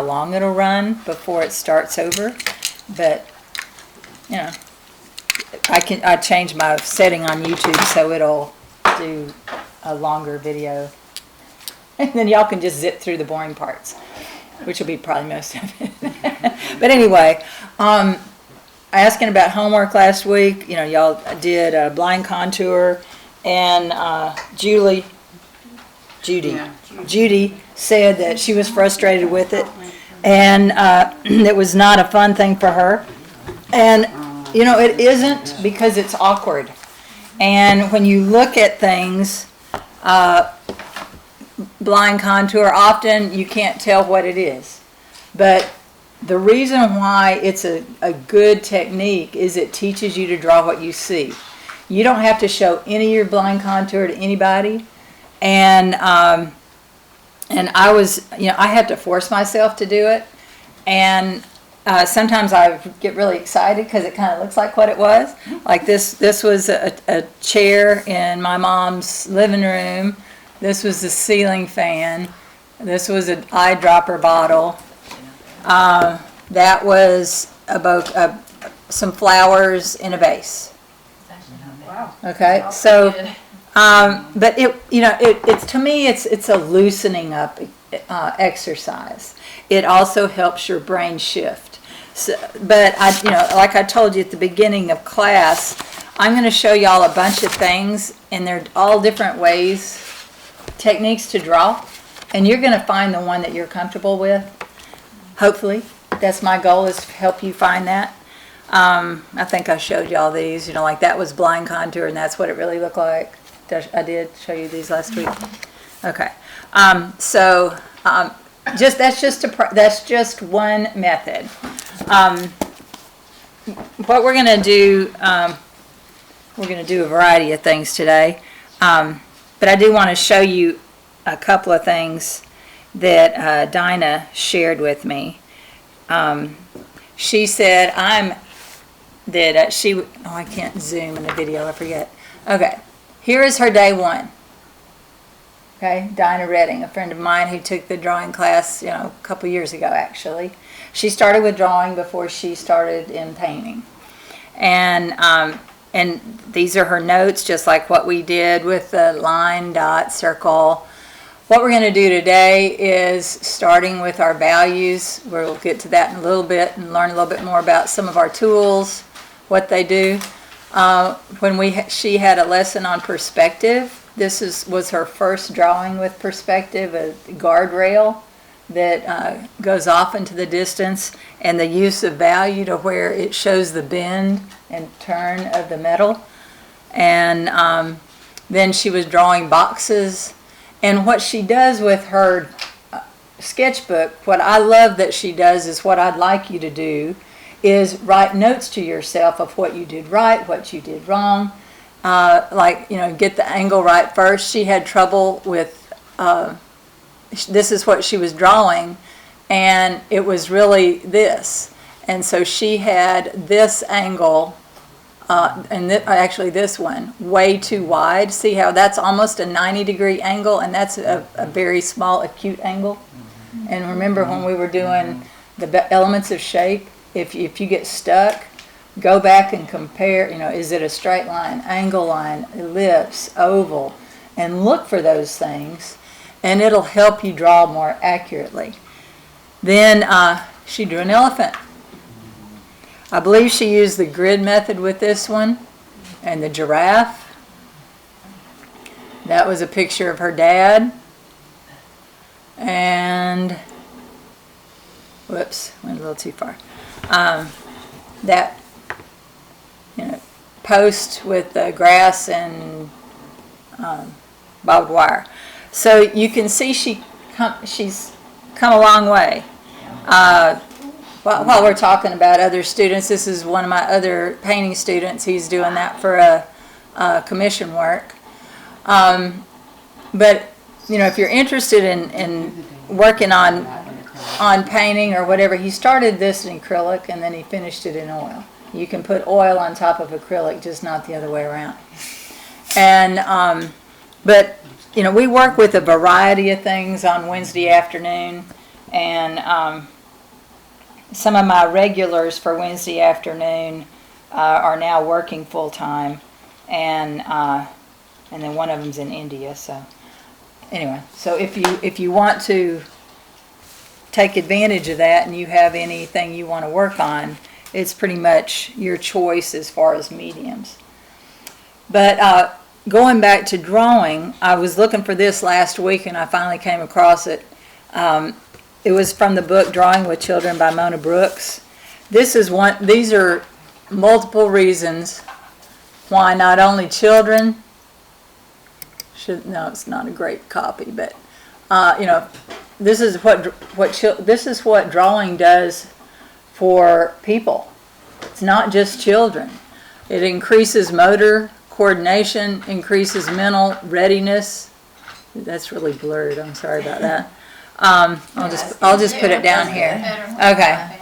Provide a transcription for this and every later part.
how long it'll run before it starts over, but you know, I change my setting on YouTube so it'll do a longer video, and then y'all can just zip through the boring parts, which will be probably most of it. But anyway, asking about homework last week, you know, y'all did a blind contour, and Judy said that she was frustrated with it, and it was not a fun thing for her. And you know, it isn't, because it's awkward. And when you look at things, blind contour, often you can't tell what it is. But the reason why it's a good technique is it teaches you to draw what you see. You don't have to show any of your blind contour to anybody. And I was, you know, I had to force myself to do it. And sometimes I get really excited because it kind of looks like what it was. Like this was a chair in my mom's living room. This was the ceiling fan. This was an eyedropper bottle. That was some flowers in a vase. Wow. Okay, so, but it's to me, it's a loosening up exercise. It also helps your brain shift. So, but like I told you at the beginning of class, I'm going to show y'all a bunch of things, and they're all different ways, techniques to draw, and you're going to find the one that you're comfortable with. Hopefully, that's my goal, is to help you find that. I think I showed y'all these, you know, like that was blind contour, and that's what it really looked like. I did show you these last week. Okay, that's just one method. What we're going to do, we're going to do a variety of things today, but I do want to show you a couple of things that Dinah shared with me. She said I can't zoom in the video, I forget. Okay, here is her day one. Okay, Dinah Redding, a friend of mine who took the drawing class, a couple years ago actually. She started with drawing before she started in painting. And these are her notes, just like what we did with the line, dot, circle. What we're going to do today is starting with our values. We'll get to that in a little bit and learn a little bit more about some of our tools, what they do. She had a lesson on perspective. This was her first drawing with perspective, a guardrail that goes off into the distance, and the use of value to where it shows the bend and turn of the metal. And then she was drawing boxes. And what she does with her sketchbook, what I love that she does is what I'd like you to do, is write notes to yourself of what you did right, what you did wrong. Get the angle right first. She had trouble with, this is what she was drawing, and it was really this. And so she had this angle, actually this one, way too wide. See how that's almost a 90-degree angle, and that's a very small acute angle. And remember when we were doing the elements of shape, if you get stuck, go back and compare, is it a straight line, angle line, ellipse, oval, and look for those things, and it'll help you draw more accurately. Then she drew an elephant. I believe she used the grid method with this one, and the giraffe. That was a picture of her dad. And, whoops, went a little too far. That, post with the grass and barbed wire. So you can see she's come a long way. While we're talking about other students, this is one of my other painting students. He's doing that for a commission work. But if you're interested in working on painting or whatever, he started this in acrylic and then he finished it in oil. You can put oil on top of acrylic, just not the other way around. And but we work with a variety of things on Wednesday afternoon. And some of my regulars for Wednesday afternoon are now working full-time, and then one of them's in India. So anyway, so if you want to take advantage of that and you have anything you want to work on, it's pretty much your choice as far as mediums. But going back to drawing, I was looking for this last week and I finally came across it. It was from the book Drawing with Children by Mona Brooks. These are multiple reasons why not only children no, it's not a great copy, but this is what drawing does for people. It's not just children. It increases motor coordination, increases mental readiness. That's really blurred. I'm sorry about that. I'll just put it down here. Okay.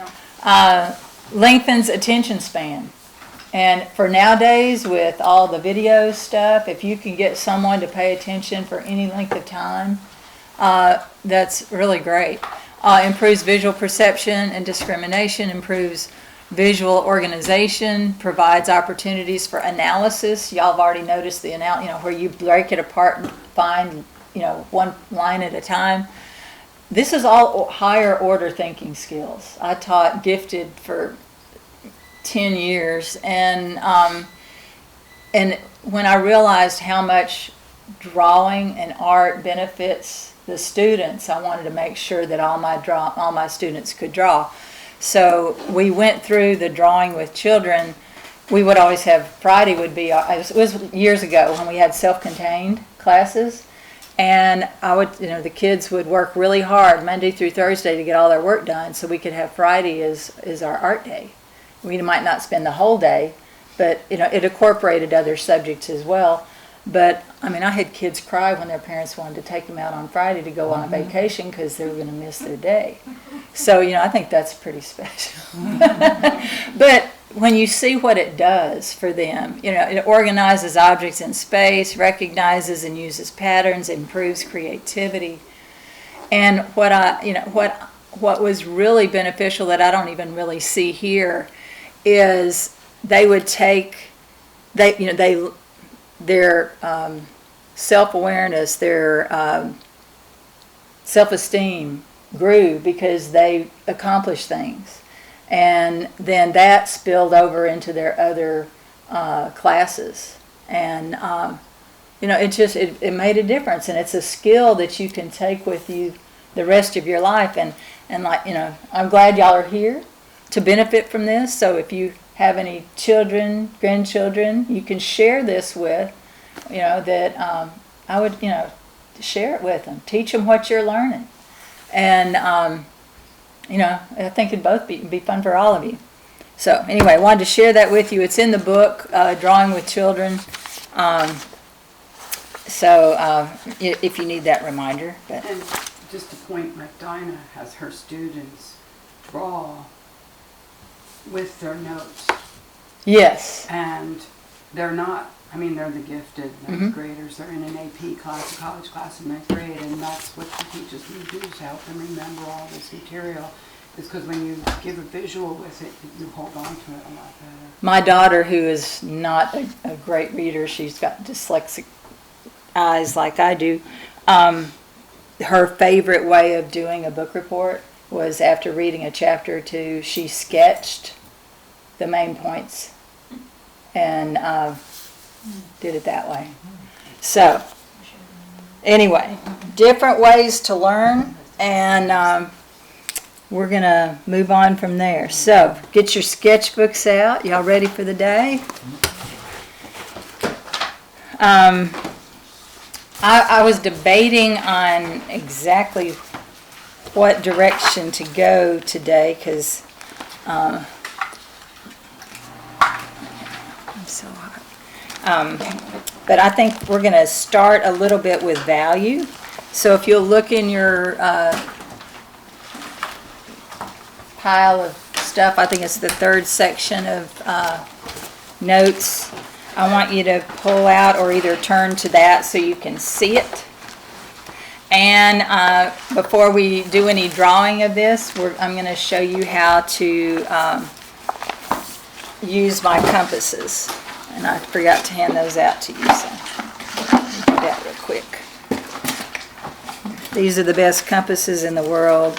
Lengthens attention span. And for nowadays, with all the video stuff, if you can get someone to pay attention for any length of time, that's really great. Improves visual perception and discrimination, improves visual organization, provides opportunities for analysis. Y'all have already noticed the where you break it apart and find one line at a time. This is all higher order thinking skills. I taught gifted for 10 years, and when I realized how much drawing and art benefits the students, I wanted to make sure that all my students could draw. So we went through the drawing with children. We would always have Friday would be it was years ago when we had self-contained classes, and the kids would work really hard Monday through Thursday to get all their work done, so we could have Friday as our art day. We might not spend the whole day, but it incorporated other subjects as well. But I had kids cry when their parents wanted to take them out on Friday to go on a vacation because they were going to miss their day. So I think that's pretty special. But when you see what it does for them, it organizes objects in space, recognizes and uses patterns, improves creativity. And what was really beneficial that I don't even really see here is they would take their self-awareness, their self-esteem grew because they accomplished things, and then that spilled over into their other classes, and it made a difference, and it's a skill that you can take with you the rest of your life, and I'm glad y'all are here to benefit from this. So if you have any children, grandchildren, you can share this with, that I would, share it with them. Teach them what you're learning. And, I think it'd both be fun for all of you. So anyway, I wanted to share that with you. It's in the book, Drawing with Children. If you need that reminder. But. And just a point, like Dinah has her students draw with their notes. Yes. And they're not, they're the gifted ninth graders. They're in an AP class, a college class in ninth grade, and that's what she teaches them to do, is help them remember all this material. Is because when you give a visual with it, you hold on to it a lot better. My daughter, who is not a great reader, she's got dyslexic eyes like I do, her favorite way of doing a book report was after reading a chapter or two, she sketched the main points and did it that way. So anyway, different ways to learn, and we're going to move on from there. So get your sketchbooks out. Y'all ready for the day? I was debating on exactly what direction to go today because I'm so hot. But I think we're going to start a little bit with value. So if you'll look in your pile of stuff, I think it's the third section of notes. I want you to pull out or either turn to that so you can see it. And before we do any drawing of this, I'm going to show you how to use my compasses. And I forgot to hand those out to you, so let me do that real quick. These are the best compasses in the world.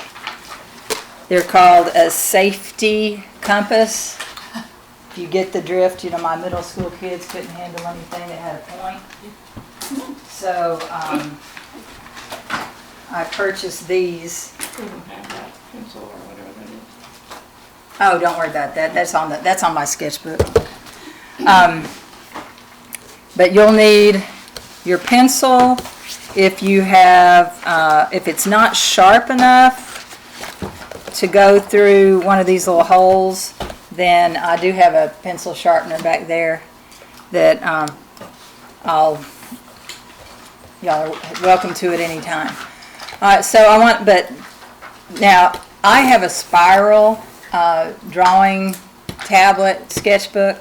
They're called a safety compass. If you get the drift, you know, my middle school kids couldn't handle anything that had a point. So I purchased these. Oh, don't worry about that. That's on my sketchbook. But you'll need your pencil. If you have, if it's not sharp enough to go through one of these little holes, then I do have a pencil sharpener back there that y'all are welcome to at any time. All right, so but now I have a spiral drawing tablet sketchbook.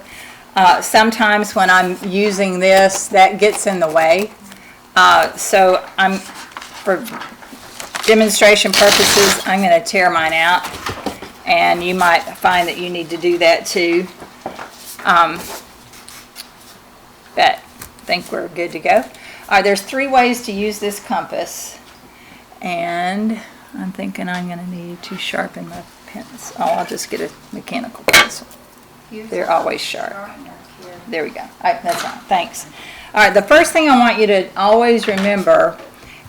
Sometimes when I'm using this, that gets in the way. So for demonstration purposes, I'm going to tear mine out, and you might find that you need to do that too. But I think we're good to go. All right, there's 3 ways to use this compass, and I'm thinking I'm going to need to sharpen my pens. Oh, I'll just get a mechanical pencil. They're always sharp. There we go. All right, that's fine. Thanks. All right, the first thing I want you to always remember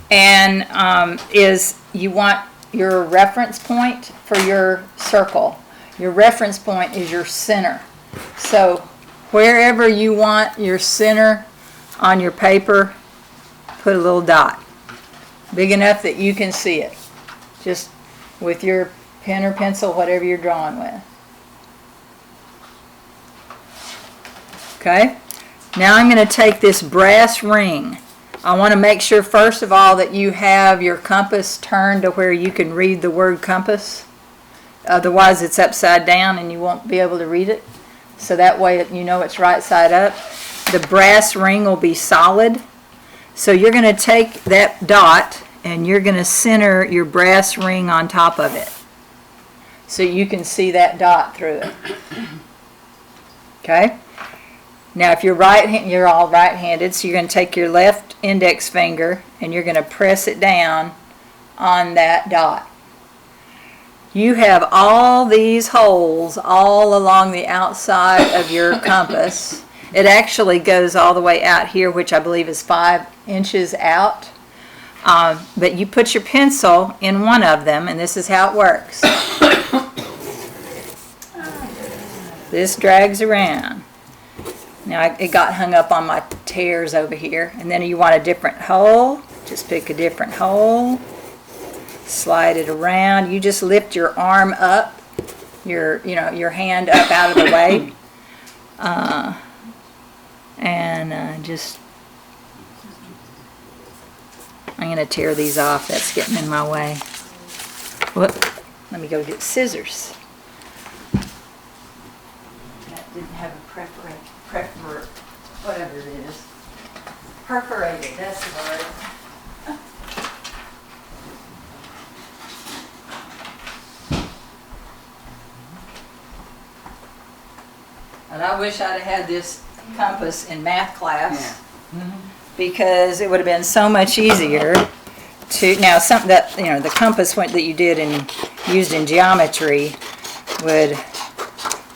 is you want your reference point for your circle. Your reference point is your center. So wherever you want your center on your paper, put a little dot. Big enough that you can see it. Just with your pen or pencil, whatever you're drawing with. Okay? Now I'm going to take this brass ring. I want to make sure first of all that you have your compass turned to where you can read the word compass. Otherwise it's upside down and you won't be able to read it. So that way you know it's right side up. The brass ring will be solid. So you're going to take that dot and you're going to center your brass ring on top of it. So you can see that dot through it. Okay? Now if you're all right-handed, so you're going to take your left index finger and you're going to press it down on that dot. You have all these holes all along the outside of your compass. It actually goes all the way out here, which I believe is 5 inches out. But you put your pencil in one of them, and this is how it works. This drags around. Now it got hung up on my tears over here. And then you want a different hole. Just pick a different hole. Slide it around. You just lift your arm up, your hand up out of the way. I'm going to tear these off. That's getting in my way. Whoop. Let me go get scissors. That didn't have a whatever it is. Perforated, that's the word. And I wish I'd have had this compass in math class, because it would have been so much easier to, now something that, the compass that you did and used in geometry would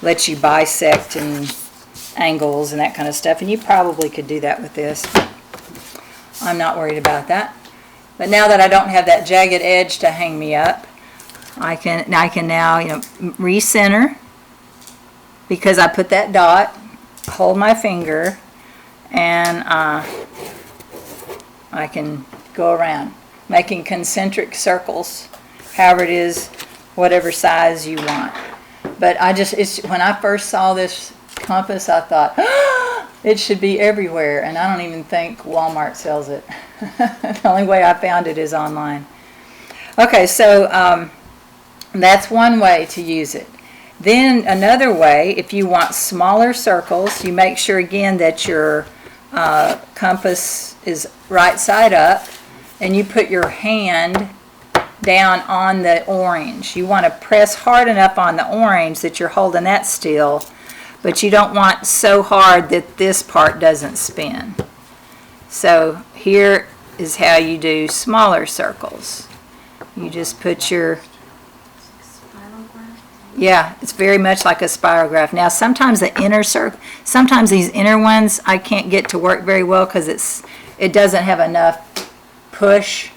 let you bisect and angles and that kind of stuff, and you probably could do that with this. I'm not worried about that. But now that I don't have that jagged edge to hang me up, I can now recenter, because I put that dot, hold my finger, and I can go around making concentric circles, however it is, whatever size you want. But when I first saw this compass, I thought, it should be everywhere, and I don't even think Walmart sells it. The only way I found it is online. Okay, so that's one way to use it. Then another way, if you want smaller circles, you make sure again that your compass is right side up. and you put your hand down on the orange. You want to press hard enough on the orange that you're holding that still, but you don't want so hard that this part doesn't spin. So here is how you do smaller circles. You just put your, yeah, it's very much like a spirograph. Now sometimes the inner sometimes these inner ones I can't get to work very well because it doesn't have enough push.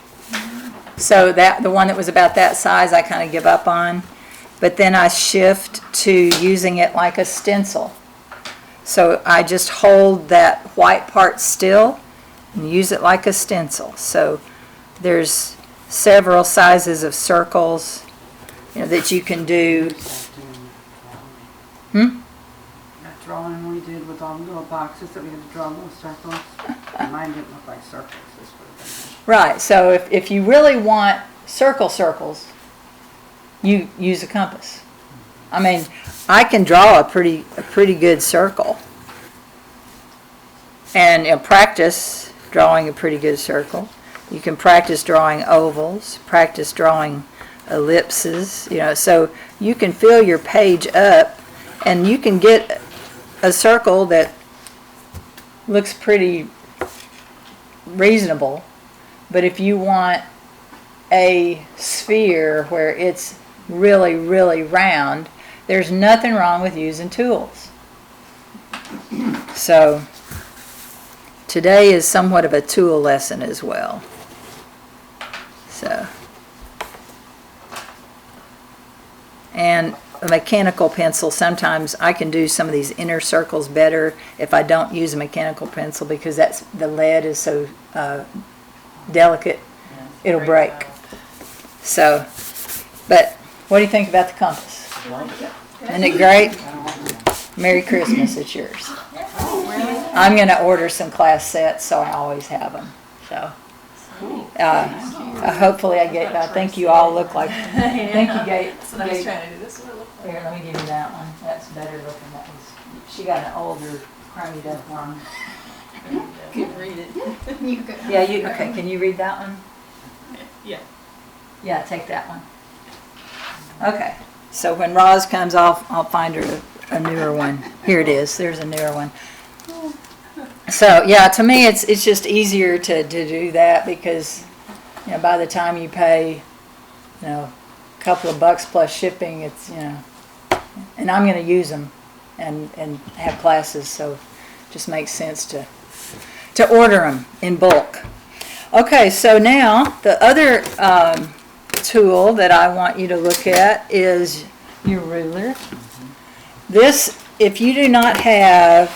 So that the one that was about that size I kind of give up on. But then I shift to using it like a stencil. So I just hold that white part still and use it like a stencil. So there's several sizes of circles, you know, that you can do. That drawing we did with all the little boxes that we had to draw little circles. Mine didn't look like circles. This would have been. Right, so if you really want circles, you use a compass. I mean, I can draw a pretty good circle. And you know, practice drawing a pretty good circle. You can practice drawing ovals, practice drawing ellipses, you know, so you can fill your page up and you can get a circle that looks pretty reasonable. But if you want a sphere where it's really, really round, there's nothing wrong with using tools. So today is somewhat of a tool lesson as well. So, and a mechanical pencil, sometimes I can do some of these inner circles better if I don't use a mechanical pencil because the lead is so delicate, it'll break. So, but what do you think about the compass? Isn't it great? Merry Christmas, it's yours. I'm going to order some class sets so I always have them. So, hopefully I think you all look like, I think you gave. That's what I was trying to do. This is what it looked like. Here, let me give you that one. That's better looking. That was, she got an older, crummied up one. You can read it. You go. Yeah, okay, can you read that one? Yeah. Yeah, take that one. Okay, so when Roz comes off, I'll find her a newer one. Here it is, there's a newer one. So, yeah, to me, it's just easier to do that because, you know, by the time you pay, you know, a couple of bucks plus shipping, it's, you know, and I'm going to use them and have classes, so it just makes sense to order them in bulk. Okay, so now the other tool that I want you to look at is your ruler. This, if you do not have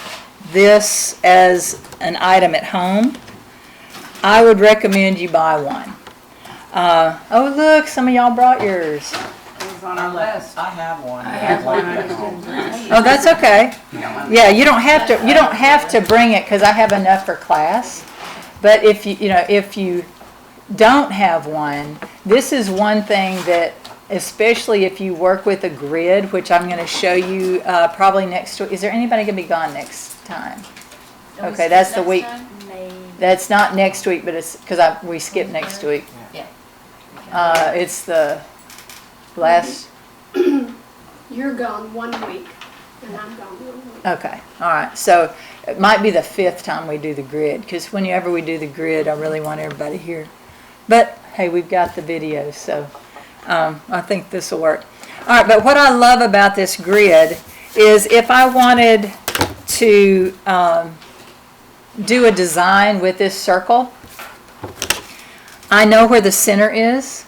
this as an item at home, I would recommend you buy one. Oh look, some of y'all brought yours. It was on our list. I have one. I have one. I just didn't bring it. Oh, that's okay. Yeah, you don't have to bring it because I have enough for class. But if you don't have one, this is one thing that, especially if you work with a grid, which I'm going to show you probably next week. Is there anybody going to be gone next time? Okay, that's the week. That's not next week, but it's because we skip next week. Yeah. It's the last. You're gone 1 week, and I'm gone 1 week. Okay, all right. So it might be the 5th time we do the grid, because whenever we do the grid, I really want everybody here. But hey, we've got the video, so I think this will work. All right, but what I love about this grid is if I wanted to do a design with this circle, I know where the center is,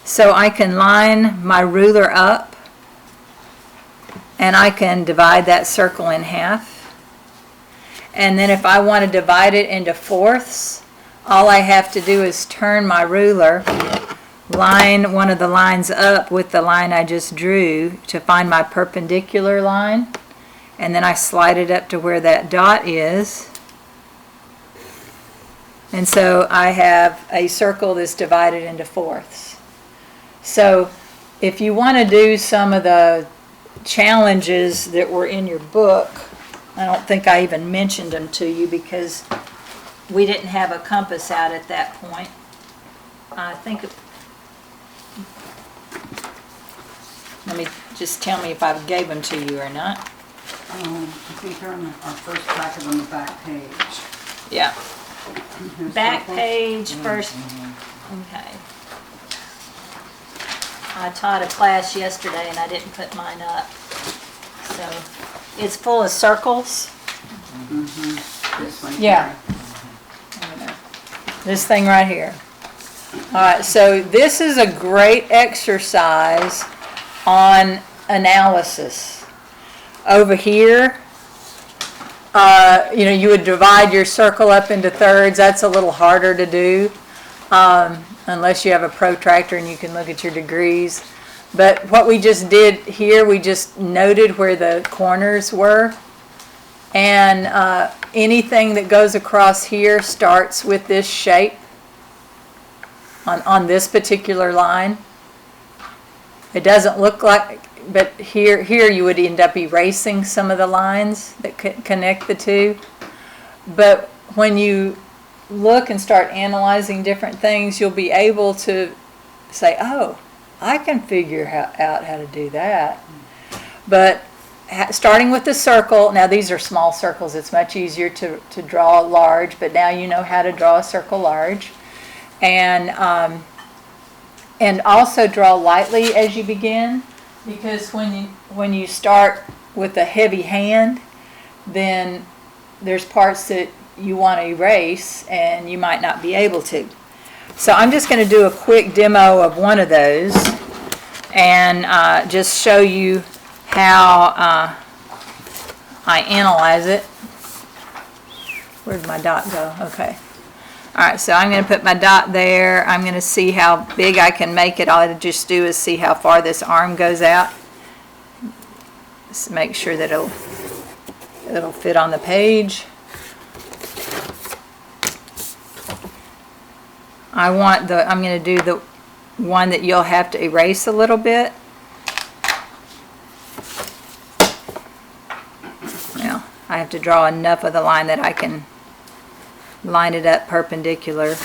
so I can line my ruler up and I can divide that circle in half. And then if I want to divide it into fourths, all I have to do is turn my ruler, line one of the lines up with the line I just drew to find my perpendicular line, and then I slide it up to where that dot is. And so I have a circle that's divided into fourths. So if you want to do some of the challenges that were in your book, I don't think I even mentioned them to you because we didn't have a compass out at that point. I think, let me, just tell me if I gave them to you or not. I think they're on our first packet on the back page. Yeah. Here's Back circle. page first, okay. I taught a class yesterday and I didn't put mine up. So, it's full of circles. This one Yeah. here. This thing right here. Alright, so this is a great exercise on analysis. Over here, you would divide your circle up into thirds. That's a little harder to do, unless you have a protractor and you can look at your degrees. But what we just did here, we just noted where the corners were. And anything that goes across here starts with this shape on this particular line. It doesn't look like, but here you would end up erasing some of the lines that connect the two. But when you look and start analyzing different things, you'll be able to say, oh, I can figure out how to do that. But starting with the circle, now these are small circles, it's much easier to draw large, but now you know how to draw a circle large. And also draw lightly as you begin, because when you start with a heavy hand, then there's parts that you want to erase and you might not be able to. So I'm just going to do a quick demo of one of those and just show you how I analyze it. Where'd my dot go? Okay. Alright, so I'm going to put my dot there. I'm going to see how big I can make it. All I just do is see how far this arm goes out. Just make sure that it'll fit on the page. I'm going to do the one that you'll have to erase a little bit. Now, I have to draw enough of the line that I can line it up perpendicular.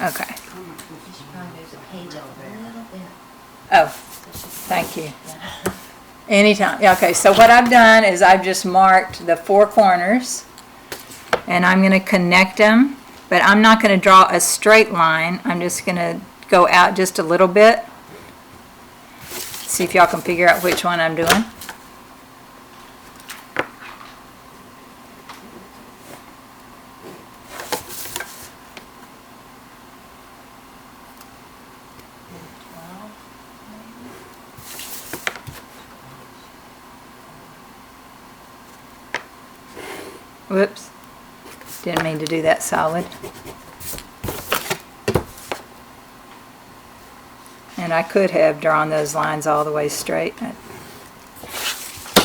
Okay. Oh, thank you. Anytime. Yeah, okay, so what I've done is I've just marked the four corners and I'm going to connect them, but I'm not going to draw a straight line. I'm just going to go out just a little bit. See if y'all can figure out which one I'm doing. Whoops, didn't mean to do that solid. And I could have drawn those lines all the way straight. Let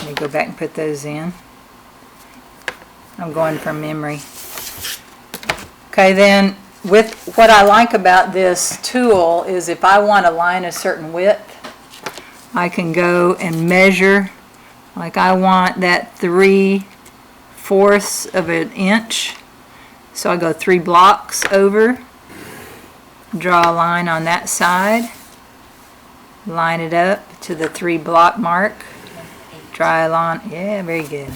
me go back and put those in. I'm going from memory. Okay, then with what I like about this tool is if I want to line a certain width, I can go and measure. Like I want that 3/4 of an inch. So I go 3 blocks over, draw a line on that side, line it up to the 3 block mark, draw a line, yeah, very good.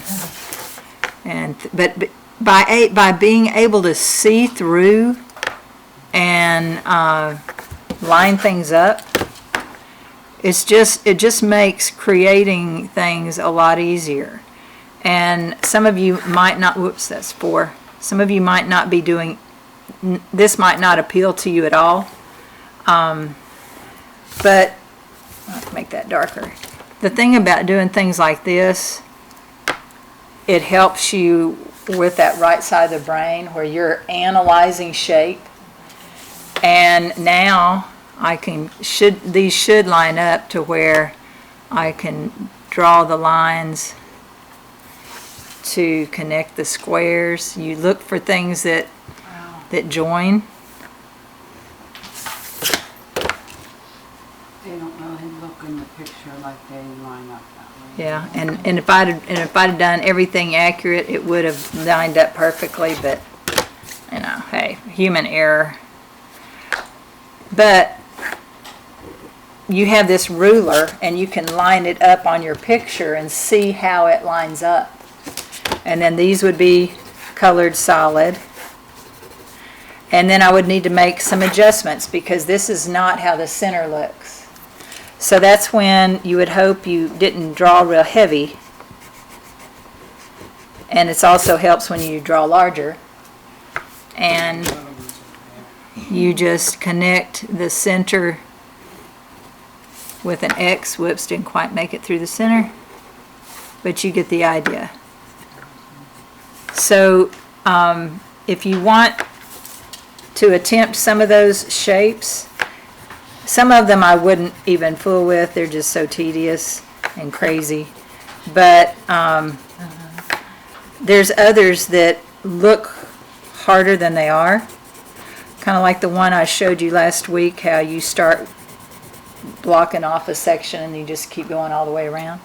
And but by being able to see through and line things up, it just makes creating things a lot easier. And some of you might not, whoops, that's 4. Some of you might not be doing, this might not appeal to you at all. But, I'll have to make that darker. The thing about doing things like this, it helps you with that right side of the brain where you're analyzing shape. And now these should line up to where I can draw the lines to connect the squares. You look for things that join. They don't really look in the picture like they line up that Yeah, and if I'd done everything accurate, it would have lined up perfectly, but, you know, hey, human error. But you have this ruler, and you can line it up on your picture and see how it lines up. And then these would be colored solid. And then I would need to make some adjustments, because this is not how the center looks. So that's when you would hope you didn't draw real heavy. And it also helps when you draw larger. And you just connect the center with an X. Whoops, didn't quite make it through the center. But you get the idea. So if you want to attempt some of those shapes, some of them I wouldn't even fool with. They're just so tedious and crazy. But there's others that look harder than they are. Kind of like the one I showed you last week, how you start blocking off a section and you just keep going all the way around.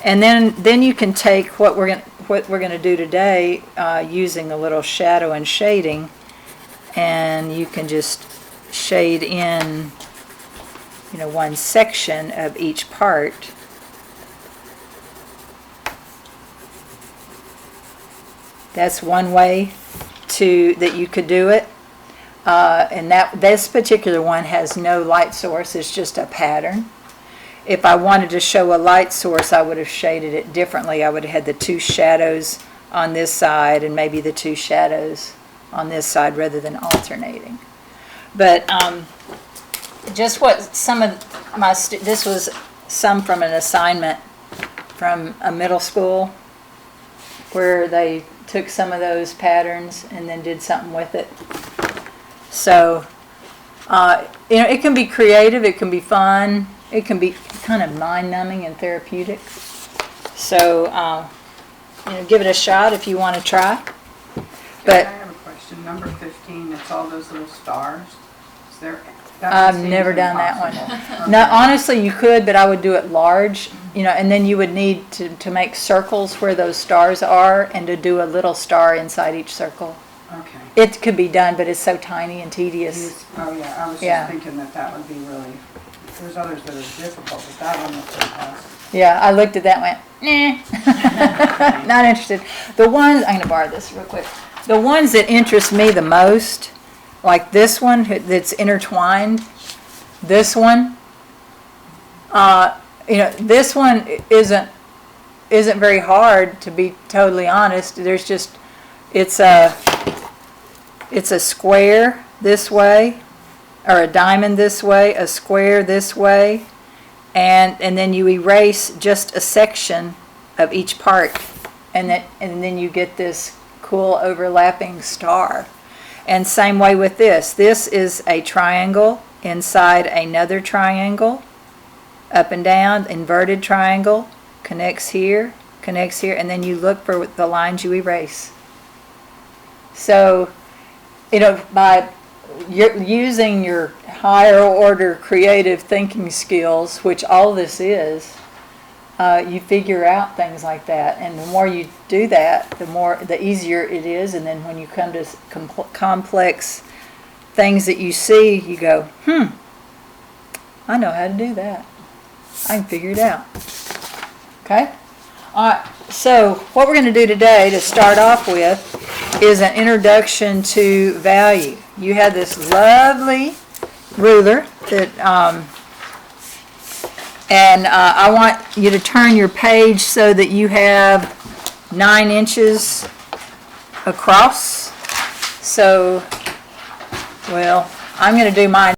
And then you can take what we're going to do today using a little shadow and shading, and you can just shade in, you know, one section of each part. That's one way that you could do it. And this particular one has no light source. It's just a pattern. If I wanted to show a light source, I would have shaded it differently. I would have had the two shadows on this side and maybe the two shadows on this side rather than alternating. But just what some of my this was some from an assignment from a middle school where they took some of those patterns and then did something with it. So you know, it can be creative, it can be fun, it can be kind of mind-numbing and therapeutic. So you know, give it a shot if you want to try. But I have a question. Number 15, it's all those little stars. Is there? I've never done that one. No, honestly, you could, but I would do it large, you know, and then you would need to make circles where those stars are and to do a little star inside each circle. Okay. It could be done, but it's so tiny and tedious. Oh, yeah. I was Yeah. just thinking that would be really, there's others that are difficult, but that one looks fantastic. Yeah, I looked at that and went, nah, not interested. The ones, I'm going to borrow this real quick. The ones that interest me the most, like this one that's intertwined, this one, you know, this one isn't very hard, to be totally honest. There's just, it's a square this way, or a diamond this way, a square this way, and then you erase just a section of each part, and then you get this cool overlapping star. And same way with this. This is a triangle inside another triangle, up and down, inverted triangle, connects here, and then you look for the lines you erase. So, you know, by using your higher order creative thinking skills, which all this is, you figure out things like that, and the more you do that, the easier it is. And then when you come to complex things that you see, you go, I know how to do that. I can figure it out. Okay? All right. So what we're going to do today to start off with is an introduction to value. You have this lovely ruler that and I want you to turn your page so that you have 9 inches across. So, well, I'm going to do mine.